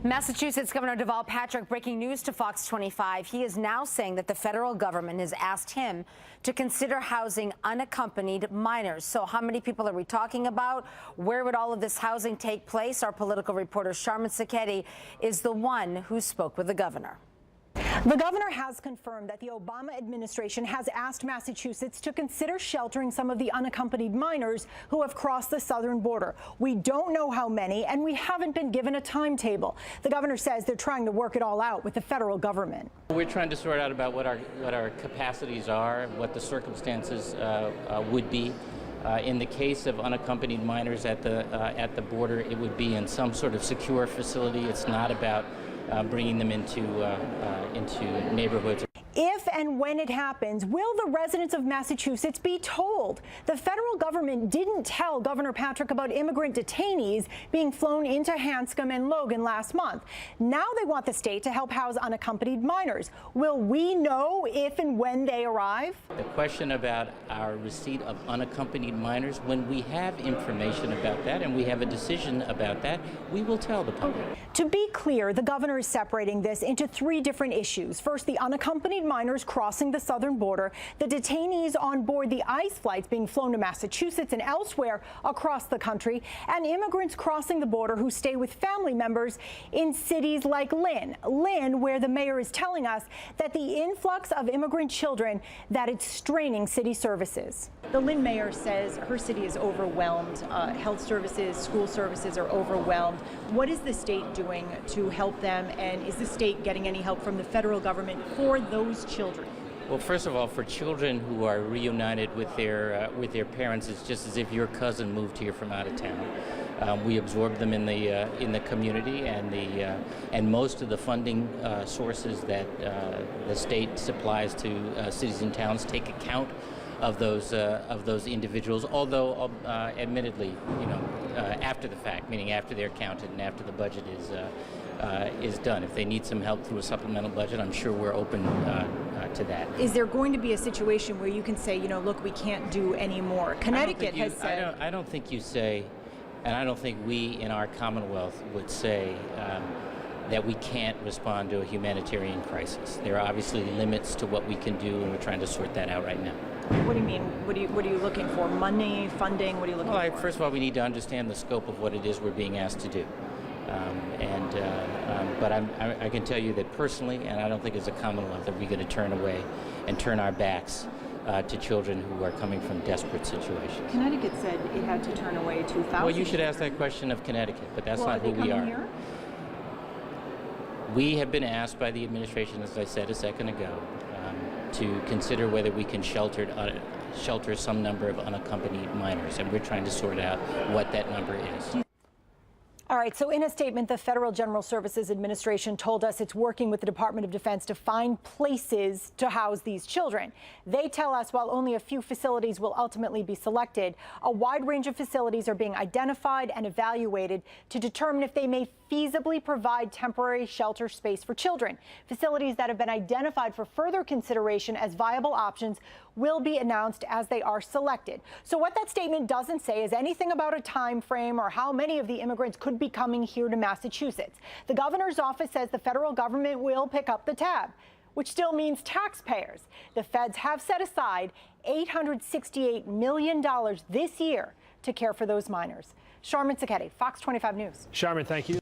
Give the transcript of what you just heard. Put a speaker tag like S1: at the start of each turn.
S1: Massachusetts Governor Deval Patrick breaking news to Fox 25. He is now saying that the federal government has asked him to consider housing unaccompanied minors. So how many people are we talking about? Where would all of this housing take place? Our political reporter Sharmin Sacchetti is the one who spoke with the governor.
S2: The governor has confirmed that the Obama administration has asked Massachusetts to consider sheltering some of the unaccompanied minors who have crossed the southern border. We don't know how many, and we haven't been given a timetable. The governor says they're trying to work it all out with the federal government.
S3: We're trying to sort out about what our capacities are, what the circumstances would be. In the case of unaccompanied minors at the border, it would be in some sort of secure facility. It's not about bringing them into neighborhoods.
S2: If and when it happens, will the residents of Massachusetts be told? The federal government didn't tell Governor Patrick about immigrant detainees being flown into Hanscom and Logan last month. Now they want the state to help house unaccompanied minors. Will we know if and when they arrive?
S3: The question about our receipt of unaccompanied minors, when we have information about that and we have a decision about that, we will tell the public.
S2: To be clear, the governor is separating this into three different issues. First, the unaccompanied minors crossing the southern border, the detainees on board the ICE flights being flown to Massachusetts and elsewhere across the country, and immigrants crossing the border who stay with family members in cities like Lynn, where the mayor is telling us that the influx of immigrant children, that it's straining city services.
S4: The Lynn mayor says her city is overwhelmed. Health services, school services are overwhelmed. What is the state doing to help them, and is the state getting any help from the federal government for those children?
S3: Well, first of all, for children who are reunited with their parents, it's just as if your cousin moved here from out of town. We absorb them in the community, and most of the funding sources that the state supplies to cities and towns take account of those individuals. Although, admittedly, after the fact, meaning after they're counted and after the budget is done. If they need some help through a supplemental budget, I'm sure we're open to that.
S4: Is there going to be a situation where you can say, look, we can't do any more? Connecticut has said.
S3: I don't think you say, and I don't think we in our Commonwealth would say that we can't respond to a humanitarian crisis. There are obviously limits to what we can do, and we're trying to sort that out right now.
S4: What do you mean? What are you looking for? Money, funding? What are you looking for?
S3: First of all, we need to understand the scope of what it is we're being asked to do. But I can tell you that personally, and I don't think as a Commonwealth are we going to turn away and turn our backs to children who are coming from desperate situations.
S4: Connecticut said it had to turn away 2,000.
S3: Well, you should ask that question of Connecticut, but that's not who we are.
S4: Here?
S3: We have been asked by the administration, as I said a second ago, to consider whether we can shelter some number of unaccompanied minors, and we're trying to sort out what that number is.
S2: All right, so in a statement, the Federal General Services Administration told us it's working with the Department of Defense to find places to house these children. They tell us while only a few facilities will ultimately be selected, a wide range of facilities are being identified and evaluated to determine if they may feasibly provide temporary shelter space for children. Facilities that have been identified for further consideration as viable options will be announced as they are selected. So what that statement doesn't say is anything about a time frame or how many of the immigrants could be coming here to Massachusetts. The governor's office says the federal government will pick up the tab, which still means taxpayers. The feds have set aside $868 million this year to care for those minors. Sharmin Sacchetti, Fox 25 News.
S5: Sharmin, thank you.